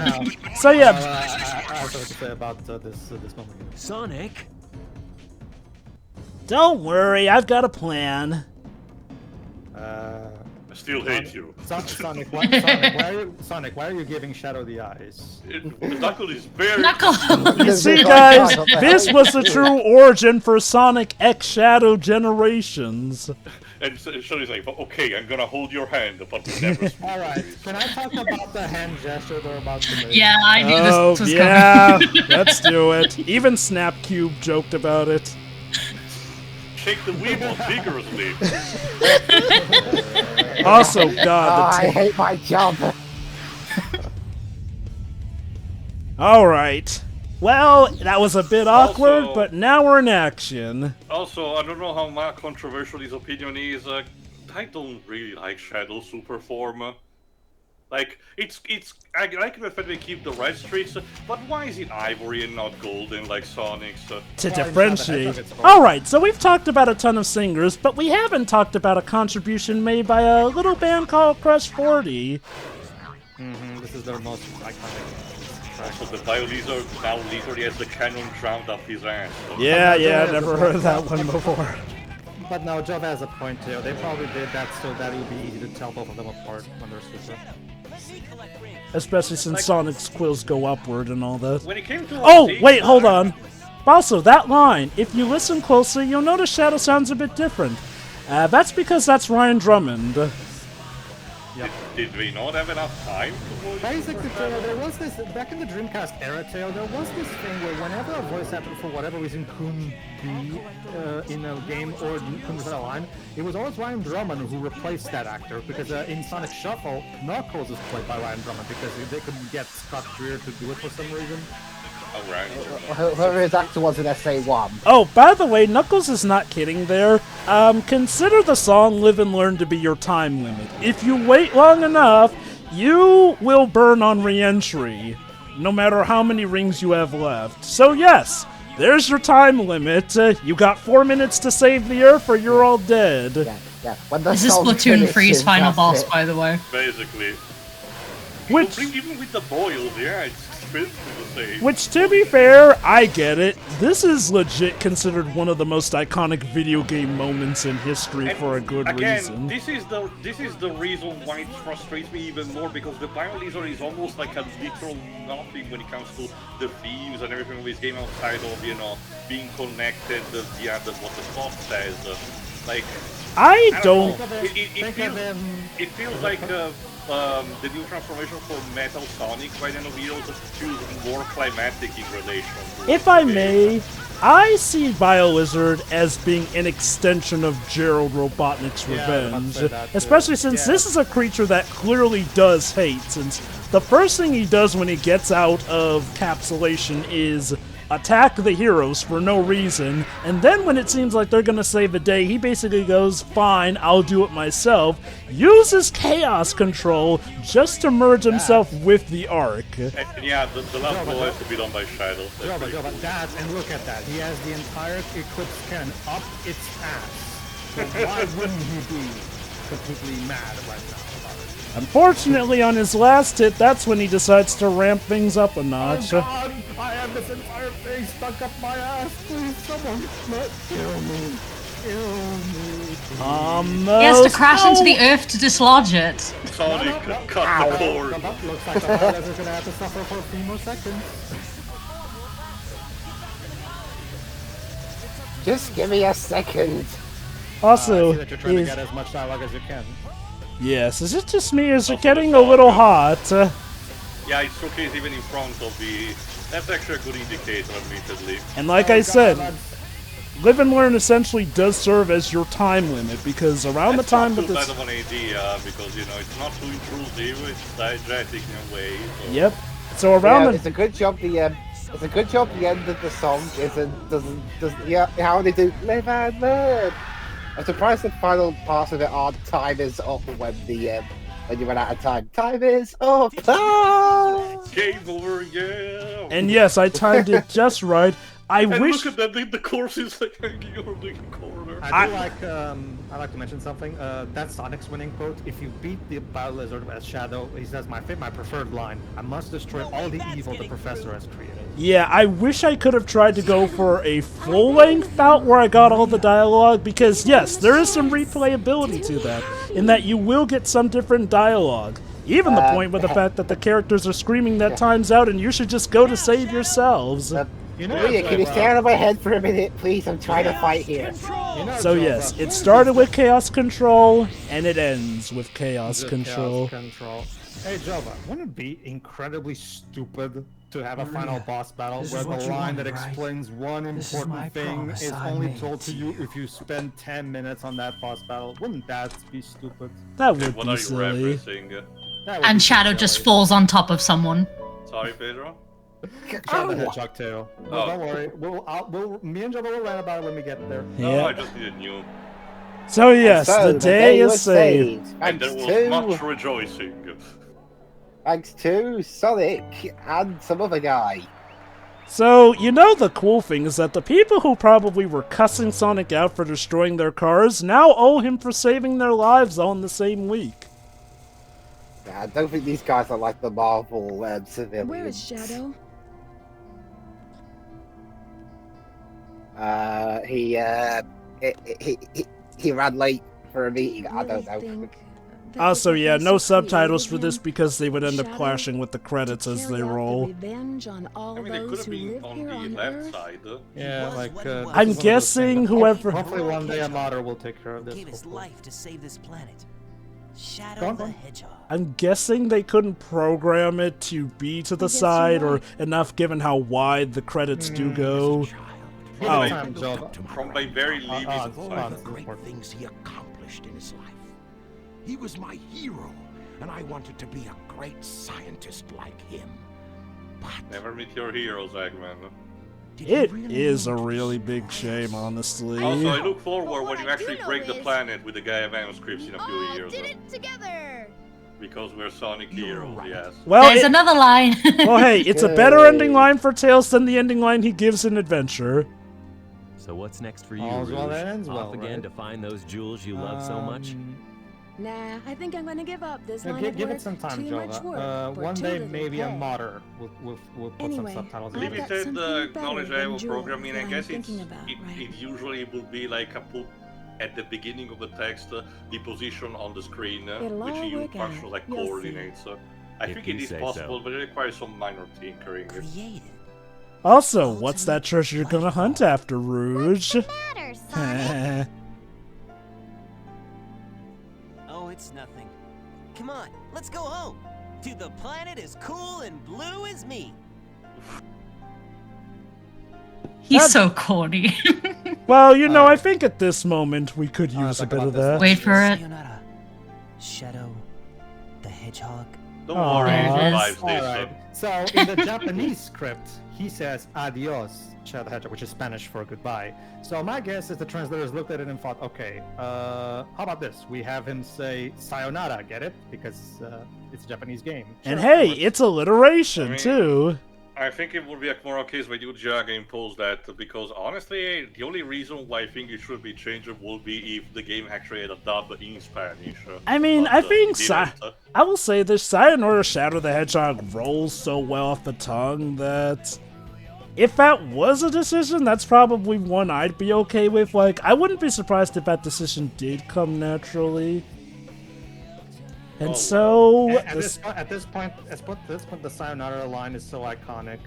Speaker 3: have to say about this moment.
Speaker 11: Sonic?
Speaker 1: Don't worry, I've got a plan.
Speaker 2: I still hate you.
Speaker 3: Sonic, why are you giving Shadow the eyes?
Speaker 2: Knuckles is very...
Speaker 7: Knuckles!
Speaker 1: You see, guys, this was the true origin for Sonic X Shadow Generations.
Speaker 2: And Shadow's like, okay, I'm gonna hold your hand, but we never speak.
Speaker 3: Alright, can I talk about the hand gesture they're about to make?
Speaker 7: Yeah, I knew this was
Speaker 1: coming. Let's do it. Even Snapcube joked about it.
Speaker 2: Shake the Weeble vigorously.
Speaker 1: Also, God.
Speaker 9: I hate my job.
Speaker 1: Alright. Well, that was a bit awkward, but now we're in action.
Speaker 2: Also, I don't know how controversial his opinion is. I don't really like Shadow Super Form. Like, I like the fact they keep the red streaks, but why is it ivory and not golden like Sonic's?
Speaker 1: To differentiate. Alright, so we've talked about a ton of singers, but we haven't talked about a contribution made by a little band called Crush 40.
Speaker 3: This is their most iconic.
Speaker 2: Also, the BioLizard now literally has the cannon drowned up his ass. So.
Speaker 1: Yeah, never heard of that one before.
Speaker 3: But no, Jove has a point too. They probably did that so that it would be easy to tell both of them apart when they're switched up.
Speaker 1: Especially since Sonic's quills go upward and all that.
Speaker 2: When it came to
Speaker 1: wait, hold on. Also, that line, if you listen closely, you'll notice Shadow sounds a bit different. That's because that's Ryan Drummond.
Speaker 3: Yep.
Speaker 2: Did we not have enough time to voice?
Speaker 3: Basically, there was this, back in the Dreamcast era, Tail, there was this thing where whenever a voice actor, for whatever reason, couldn't be in a game or couldn't say a line, it was always Ryan Drummond who replaced that actor, because in Sonic Shuffle, Knuckles is played by Ryan Drummond, because they couldn't get Scott Greer to do it for some reason.
Speaker 9: Whoever his actor was in SA1.
Speaker 1: Oh, by the way, Knuckles is not kidding there. Consider the song Live and Learn to be your time limit. If you wait long enough, you will burn on re-entry, no matter how many rings you have left. So yes, there's your time limit. You got 4 minutes to save the Earth or you're all dead.
Speaker 9: Yeah.
Speaker 7: This is Splatoon 3's final boss, by the way.
Speaker 2: Basically.
Speaker 1: Which,
Speaker 2: even with the boils, yeah, it's basically the same.
Speaker 1: which, to be fair, I get it. This is legit considered one of the most iconic video game moments in history
Speaker 2: And
Speaker 1: for a good
Speaker 2: again,
Speaker 1: reason.
Speaker 2: this is the reason why it frustrates me even more, because the Bio Lizard is almost like a literal nothing when it comes to the themes and everything of this game outside of, you know, being connected via what the plot says. Like,
Speaker 1: I
Speaker 2: don't
Speaker 1: don't.
Speaker 2: know. It feels like the new transformation for Metal Sonic by the end of Heroes feels more climatic in relation to
Speaker 1: If I may, I see BioLizard as being an extension of Gerald Robotnik's
Speaker 3: Yeah, I was about to
Speaker 1: revenge,
Speaker 3: say that, too.
Speaker 1: especially since this is a creature that clearly does hate, since the first thing he does when he gets out of capsulation is attack the heroes for no reason, and then when it seems like they're gonna save the day, he basically goes, fine, I'll do it myself, uses chaos control just to merge himself with the Ark.
Speaker 2: And yeah, the last blow has to be done by Shadow.
Speaker 3: But that, and look at that. He has the entire Eclipse cannon up its ass. So why wouldn't he be completely mad right now about it?
Speaker 1: Unfortunately, on his last hit, that's when he decides to ramp things up a notch.
Speaker 3: Oh God! I have this entire thing stuck up my ass. Please, someone, kill me. Kill me.
Speaker 7: He has to crash into the earth to dislodge it.
Speaker 2: Sonic, cut the cord.
Speaker 3: Looks like the Biolas are gonna have to suffer for a few more seconds.
Speaker 9: Just give me a second.
Speaker 1: Also,
Speaker 3: I see that you're trying to
Speaker 1: is-
Speaker 3: get as much dialogue as you can.
Speaker 1: yes, is it just me or is it getting a little hot?
Speaker 2: Yeah, it's showcased even in front of the... That's actually a good indicator, admittedly.
Speaker 1: And like I said, Live and Learn essentially does serve as your time limit, because around the time that
Speaker 2: It's not
Speaker 1: this...
Speaker 2: too bad of an idea, because, you know, it's not too intrusive, it's diegetic in a way. So.
Speaker 1: Yep. So around
Speaker 9: Yeah,
Speaker 1: the...
Speaker 9: it's a good job the it's a good job the end of the song doesn't yeah, how they do Live and Learn. I'm surprised the final parts of it aren't time is up when you run out of time. Time is up. Ah!
Speaker 2: Game over, yeah.
Speaker 1: And yes, I timed it just right. I
Speaker 2: and
Speaker 1: wish...
Speaker 2: look at that, the course is like hanging over the corner.
Speaker 3: I like to mention something. That's Sonic's winning quote. If you beat the BioLizard as Shadow, he says, my preferred line. I must destroy all the evil the Professor has created.
Speaker 1: Yeah, I wish I could have tried to go for a full-length bout where I got all the dialogue, because yes, there is some replayability to that, in that you will get some different dialogue. Even the point with the fact that the characters are screaming that time's out and you should just go to save yourselves.
Speaker 3: You know,
Speaker 9: Maria, can you stay out of my head for a minute, please? I'm trying to fight here.
Speaker 1: So yes, it started with Chaos Control, and it ends with Chaos Control.
Speaker 3: Hey Jova, wouldn't it be incredibly stupid to have a final boss battle where the line that explains one important thing is only told to you if you spend 10 minutes on that boss battle? Wouldn't that be stupid?
Speaker 1: That would
Speaker 2: What
Speaker 1: be
Speaker 2: are you
Speaker 1: silly.
Speaker 2: referencing?
Speaker 7: And Shadow just falls on top of someone.
Speaker 2: Sorry, Pedro?
Speaker 3: Shadow the Hedgehog tail. No,
Speaker 2: Oh.
Speaker 3: don't worry. Me and Jova will rant about it when we get there.
Speaker 2: No,
Speaker 1: Yeah.
Speaker 2: I just need a new.
Speaker 1: So yes,
Speaker 9: So,
Speaker 1: the day is
Speaker 9: was
Speaker 1: saved.
Speaker 2: And
Speaker 9: Thanks
Speaker 2: there was
Speaker 9: to,
Speaker 2: much rejoicing.
Speaker 9: thanks to Sonic and some other guy.
Speaker 1: So, you know the cool thing is that the people who probably were cussing Sonic out for destroying their cars now owe him for saving their lives all in the same week.
Speaker 9: Yeah, I don't think these guys are like the Marvel civilians.
Speaker 6: Where is Shadow?
Speaker 9: He ran late for a meeting. I don't know.
Speaker 1: Also, yeah, no subtitles for this because they would end up clashing with the credits as they roll.
Speaker 2: I mean, they could have been on the left side.
Speaker 3: Yeah, like.
Speaker 1: I'm guessing whoever...
Speaker 3: Hopefully one day a modder will take care of this.
Speaker 5: Gave his life to save this planet.
Speaker 3: Go
Speaker 5: Shadow
Speaker 3: on,
Speaker 5: the
Speaker 3: go on.
Speaker 5: Hedgehog.
Speaker 1: I'm guessing they couldn't program it to be to the side or enough given how wide the credits do go. Oh.
Speaker 2: From my very limited
Speaker 8: All
Speaker 2: side.
Speaker 8: the great things he accomplished in his life. He was my hero, and I wanted to be a great scientist like him. But
Speaker 2: Never meet your heroes, Eggman.
Speaker 1: It is a really big shame, honestly.
Speaker 2: Also, I look forward when you actually break the planet with the Gaia manuscripts in a few years.
Speaker 10: Together.
Speaker 2: Because we're Sonic heroes, yes.
Speaker 1: Well,
Speaker 7: There's another line.
Speaker 1: well, hey, it's a better ending line for Tails than the ending line he gives in Adventure.
Speaker 12: So what's next for you,
Speaker 3: All's well
Speaker 12: Rouge?
Speaker 3: that ends
Speaker 12: Off
Speaker 3: well,
Speaker 12: again
Speaker 3: right?
Speaker 12: to find those jewels you love so much?
Speaker 6: Nah, I think I'm gonna give up this
Speaker 3: Yeah,
Speaker 6: line of
Speaker 3: give
Speaker 6: work.
Speaker 3: it some time,
Speaker 6: Too much work
Speaker 3: Jova.
Speaker 6: for
Speaker 3: One
Speaker 6: too
Speaker 3: day,
Speaker 6: little
Speaker 3: maybe a
Speaker 6: pay.
Speaker 3: modder will put
Speaker 6: Anyway,
Speaker 3: some subtitles in
Speaker 6: I've
Speaker 3: it.
Speaker 6: got
Speaker 2: Limited
Speaker 6: something better
Speaker 2: knowledge
Speaker 6: than
Speaker 2: level
Speaker 6: jewels
Speaker 2: programming, I
Speaker 6: that
Speaker 2: guess
Speaker 6: I'm thinking about right
Speaker 2: it usually will be like a put at the beginning of the text the position on the screen,
Speaker 6: It'll
Speaker 2: which
Speaker 6: all
Speaker 2: you
Speaker 6: work
Speaker 2: function
Speaker 6: out.
Speaker 2: like
Speaker 6: You'll see.
Speaker 2: coordinates. I
Speaker 5: If
Speaker 2: think
Speaker 5: you
Speaker 2: it is
Speaker 5: say
Speaker 2: possible,
Speaker 5: so.
Speaker 2: but it requires some minor tinkering.
Speaker 5: Created.
Speaker 1: Also, what's that treasure you're gonna hunt after, Rouge?
Speaker 10: Matter, Sonic.
Speaker 5: Oh, it's nothing. Come on, let's go home. To the planet as cool and blue as me.
Speaker 7: He's so corny.
Speaker 1: Well, you know, I think at this moment we could use a bit of that.
Speaker 7: Wait for it.
Speaker 5: Sayonara, Shadow the Hedgehog.
Speaker 2: Don't worry,
Speaker 7: There
Speaker 2: it
Speaker 7: it is.
Speaker 2: survives this.
Speaker 3: Alright, so in the Japanese script, he says adios, Shadow the Hedgehog, which is Spanish for goodbye. So my guess is the translators looked at it and thought, okay, how about this? We have him say sayonara, get it? Because it's a Japanese game.
Speaker 1: And
Speaker 3: Sure,
Speaker 1: hey,
Speaker 3: works.
Speaker 1: it's alliteration
Speaker 2: I mean-
Speaker 1: too.
Speaker 2: I think it would be a more case where you Jaga impose that, because honestly, the only reason why I think it should be changed would be if the game actually had a dub in Spanish.
Speaker 1: I mean,
Speaker 2: but,
Speaker 1: I think
Speaker 2: it didn't.
Speaker 1: I will say this: Sayonara Shadow the Hedgehog rolls so well off the tongue that if that was a decision, that's probably one I'd be okay with. Like, I wouldn't be surprised if that decision did come naturally. And
Speaker 2: Oh,
Speaker 1: so
Speaker 3: At this point, the sayonara line is so iconic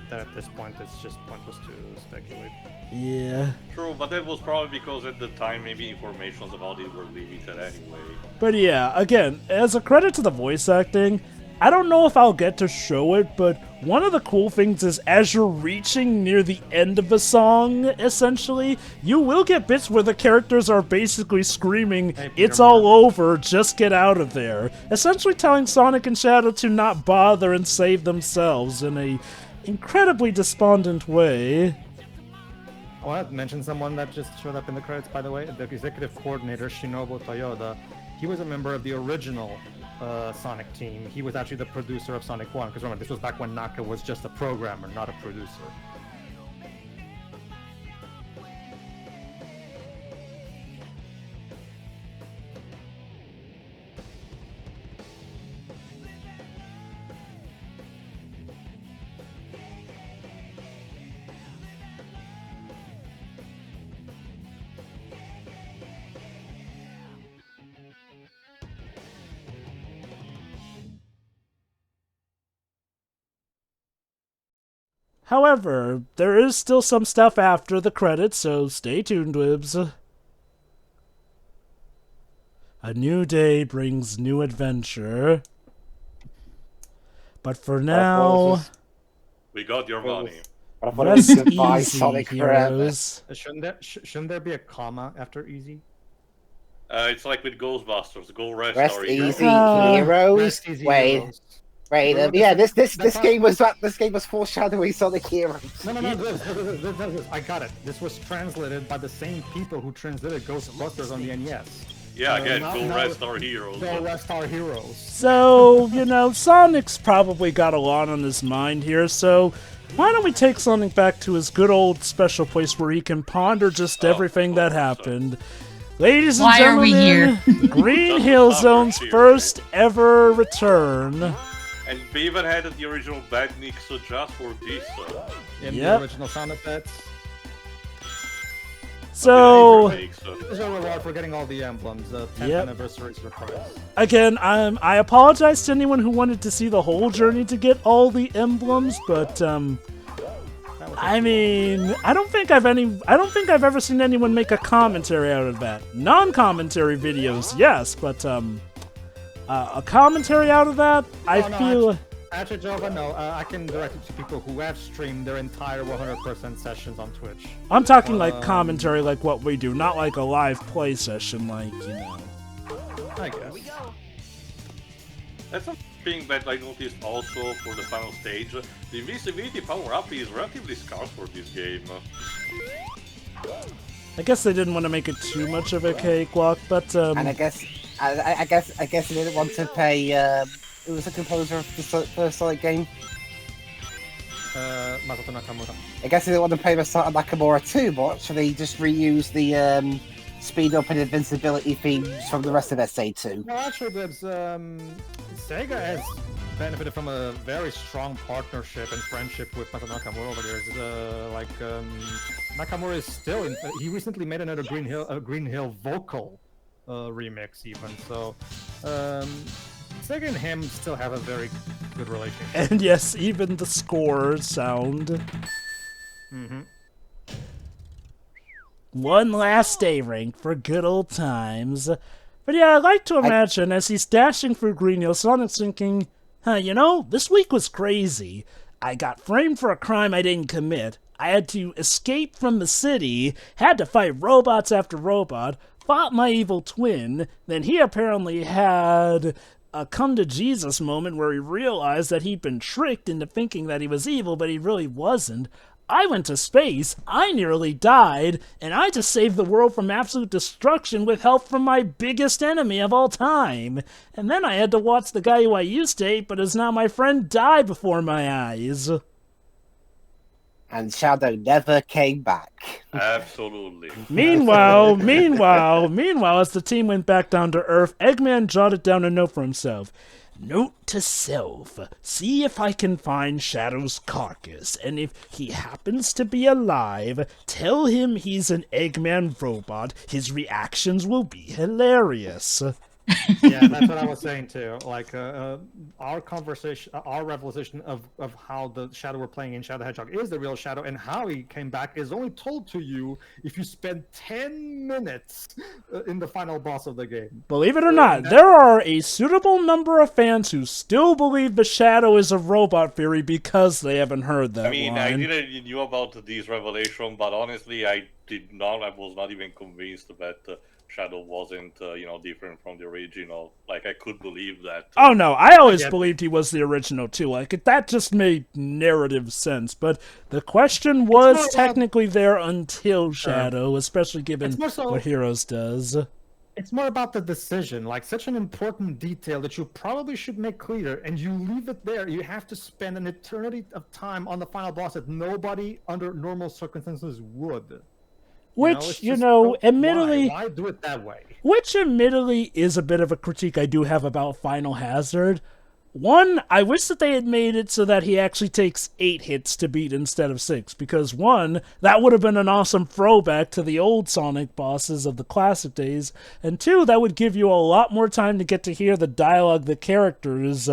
Speaker 3: that at this point it's just pointless to speculate.
Speaker 1: yeah.
Speaker 2: True, but that was probably because at the time maybe informations about it were limited anyway.
Speaker 1: But yeah, again, as a credit to the voice acting, I don't know if I'll get to show it, but one of the cool things is as you're reaching near the end of a song, essentially, you will get bits where the characters are basically screaming,
Speaker 3: Hey,
Speaker 1: "It's
Speaker 3: Peter
Speaker 1: all over, just get out of there." Essentially telling Sonic and Shadow to not bother and save themselves in a incredibly despondent way.
Speaker 3: I want to mention someone that just showed up in the credits, by the way. The executive coordinator, Shinobu Toyoda. He was a member of the original Sonic team. He was actually the producer of Sonic 1, because remember, this was back when Naka was just a programmer, not a producer.
Speaker 1: However, there is still some stuff after the credits, so stay tuned, Wibs. A new day brings new adventure. But for now,
Speaker 2: We got your money.
Speaker 9: But I thought it was
Speaker 1: rest
Speaker 9: goodbye,
Speaker 1: easy,
Speaker 9: Sonic forever.
Speaker 1: heroes.
Speaker 3: Shouldn't there be a comma after easy?
Speaker 2: It's like with Ghostbusters. Go rest,
Speaker 9: Rest
Speaker 2: our
Speaker 9: easy,
Speaker 2: heroes.
Speaker 9: heroes.
Speaker 3: Rest easy,
Speaker 9: Wait,
Speaker 3: heroes.
Speaker 9: wait.
Speaker 3: Remember
Speaker 9: Yeah,
Speaker 3: this-
Speaker 9: this
Speaker 3: that's
Speaker 9: game was foreshadowing Sonic Heroes.
Speaker 3: No, I got it. This was translated by the same people who translated Ghostbusters on the NES.
Speaker 2: Yeah, again,
Speaker 3: now-
Speaker 2: go
Speaker 3: now-
Speaker 2: rest our heroes.
Speaker 3: Go rest our heroes.
Speaker 1: So, you know, Sonic's probably got a lot on his mind here, so why don't we take Sonic back to his good old special place where he can ponder just everything that happened. Ladies and
Speaker 7: Why are we
Speaker 1: gentlemen, Green
Speaker 2: Just
Speaker 1: Hill
Speaker 2: the
Speaker 1: Zone's
Speaker 2: summer
Speaker 1: first ever return.
Speaker 2: And we even had the original Badnik just for this.
Speaker 3: In
Speaker 1: Yep.
Speaker 3: the original sound effects.
Speaker 1: So,
Speaker 3: This is a reward for getting all the emblems. The 10th
Speaker 1: Yep.
Speaker 3: anniversary surprise.
Speaker 1: again, I apologize to anyone who wanted to see the whole journey to get all the emblems, but I mean, I don't think I've ever seen anyone make a commentary out of that. Non-commentary videos, yes, but a commentary out of that, I
Speaker 3: Oh, no,
Speaker 1: feel.
Speaker 3: Actually, Jova, no. I can direct it to people who have streamed their entire 100% sessions on Twitch.
Speaker 1: I'm talking like commentary, like what we do, not like a live play session, like, you know.
Speaker 3: I guess.
Speaker 2: That's something that I noticed also for the final stage. The invisibility power-up is relatively scarce for this game.
Speaker 1: I guess they didn't want to make it too much of a cakewalk, but
Speaker 9: And I guess they didn't want to pay. Who was the composer of the first Sonic game?
Speaker 3: Masato Nakamura.
Speaker 9: I guess they didn't want to pay Masato Nakamura too much, so they just reused the speed up and invincibility themes from the rest of SA2.
Speaker 3: Well, actually, there's Sega has benefited from a very strong partnership and friendship with Mata Nakamura over there. Nakamura is still in. He recently made another Green Hill vocal remix, even. So Sega and him still have a very good relationship.
Speaker 1: And yes, even the score sound.
Speaker 3: Mm-hmm.
Speaker 1: One last day rank for good old times. But yeah, I like to imagine as he's dashing through Green Hill, Sonic's thinking, you know, this week was crazy. I got framed for a crime I didn't commit. I had to escape from the city, had to fight robots after robot, fought my evil twin, then he apparently had a come-to-Jesus moment where he realized that he'd been tricked into thinking that he was evil, but he really wasn't. I went to space, I nearly died, and I just saved the world from absolute destruction with help from my biggest enemy of all time. And then I had to watch the guy who I used to hate but is now my friend die before my eyes.
Speaker 9: And Shadow never came back.
Speaker 2: Absolutely.
Speaker 1: Meanwhile, as the team went back down to Earth, Eggman jotted down a note for himself. Note to self, see if I can find Shadow's carcass, and if he happens to be alive, tell him he's an Eggman robot. His reactions will be hilarious.
Speaker 3: Yeah, that's what I was saying too. Like our conversation, our revelation of how the Shadow we're playing in Shadow the Hedgehog is the real Shadow, and how he came back is only told to you if you spend 10 minutes in the final boss of the game.
Speaker 1: Believe it or not, there are a suitable number of fans who still believe the Shadow is a robot theory because they haven't heard that
Speaker 2: I mean,
Speaker 1: line.
Speaker 2: I didn't knew about these revelations, but honestly, I was not even convinced that Shadow wasn't, different from the original. Like, I could believe that.
Speaker 1: Oh no, I always believed he was the original too. Like, that just made narrative sense. But the question was technically there until Shadow, especially given what Heroes does.
Speaker 3: It's more about the decision, like such an important detail that you probably should make clear, and you leave it there. You have to spend an eternity of time on the final boss that nobody under normal circumstances would.
Speaker 1: Which, admittedly...
Speaker 3: Why do it that way?
Speaker 1: Which, admittedly, is a bit of a critique I do have about Final Hazard. One, I wish that they had made it so that he actually takes 8 hits to beat instead of 6, because one, that would have been an awesome throwback to the old Sonic bosses of the classic days, and two, that would give you a lot more time to get to hear the dialogue the characters,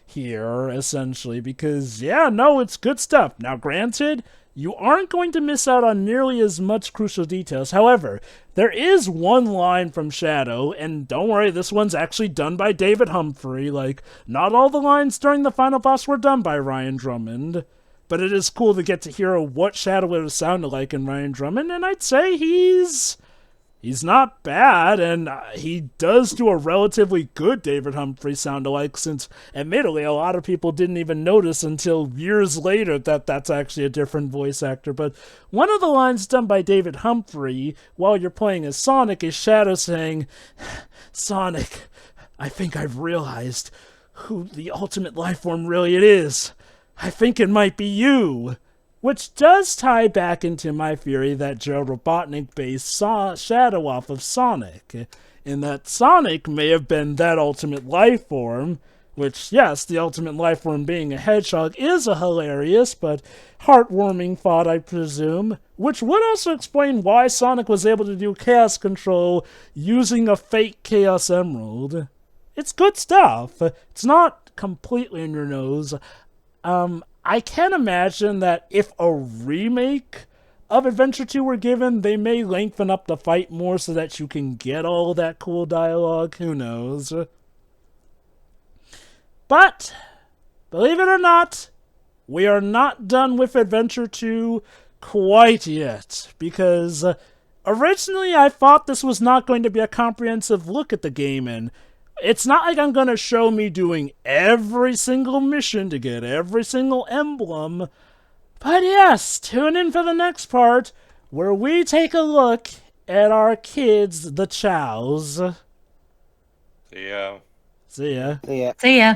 Speaker 1: hear, essentially, because, it's good stuff. Now, granted, you aren't going to miss out on nearly as much crucial details. However, there is one line from Shadow, and don't worry, this one's actually done by David Humphrey. Like, not all the lines during the final boss were done by Ryan Drummond, but it is cool to get to hear what Shadow would have sounded like in Ryan Drummond, and I'd say he's not bad, and he does do a relatively good David Humphrey sound-alike, since, admittedly, a lot of people didn't even notice until years later that that's actually a different voice actor. But one of the lines done by David Humphrey while you're playing as Sonic is Shadow saying, Sonic, I think I've realized who the ultimate life form really is. I think it might be you. Which does tie back into my theory that Joe Robotnik based Shadow off of Sonic, in that Sonic may have been that ultimate life form, which, yes, the ultimate life form being a hedgehog is a hilarious but heartwarming thought, I presume, which would also explain why Sonic was able to do Chaos Control using a fake Chaos Emerald. It's good stuff. It's not completely in your nose. I can imagine that if a remake of Adventure 2 were given, they may lengthen up the fight more so that you can get all that cool dialogue. Who knows? But, believe it or not, we are not done with Adventure 2 quite yet, because originally I thought this was not going to be a comprehensive look at the game, and it's not like I'm going to show me doing every single mission to get every single emblem. But yes, tune in for the next part, where we take a look at our kids, the Chows.
Speaker 2: See ya.
Speaker 1: See ya.
Speaker 9: Yeah.
Speaker 7: See ya.